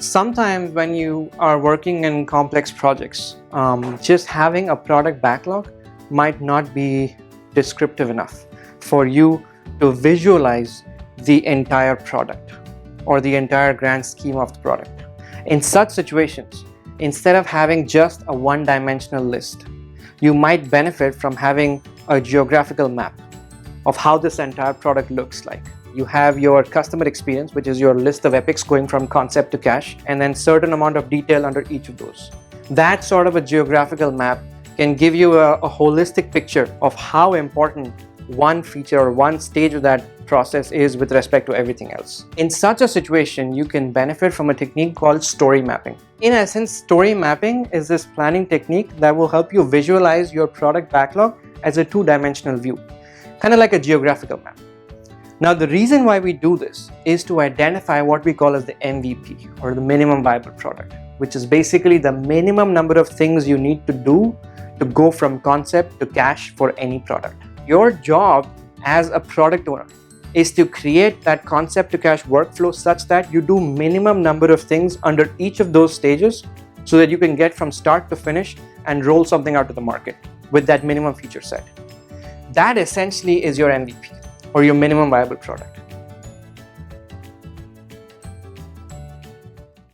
Sometimes when you are working in complex projects, just having a product backlog might not be descriptive enough for you to visualize the entire product or the entire grand scheme of the product. In such situations, instead of having just a one-dimensional list, you might benefit from having a geographical map of how this entire product looks like. You have your customer experience, which is your list of epics going from concept to cash, and then certain amount of detail under each of those. That sort of a geographical map can give you a holistic picture of how important one feature or one stage of that process is with respect to everything else. In such a situation, you can benefit from a technique called story mapping. In essence, story mapping is this planning technique that will help you visualize your product backlog as a two-dimensional view, kind of like a geographical map. Now, the reason why we do this is to identify what we call as the MVP, or the minimum viable product, which is basically the minimum number of things you need to do to go from concept to cash for any product. Your job as a product owner is to create that concept to cash workflow such that you do minimum number of things under each of those stages so that you can get from start to finish and roll something out to the market with that minimum feature set. That essentially is your MVP, or your minimum viable product.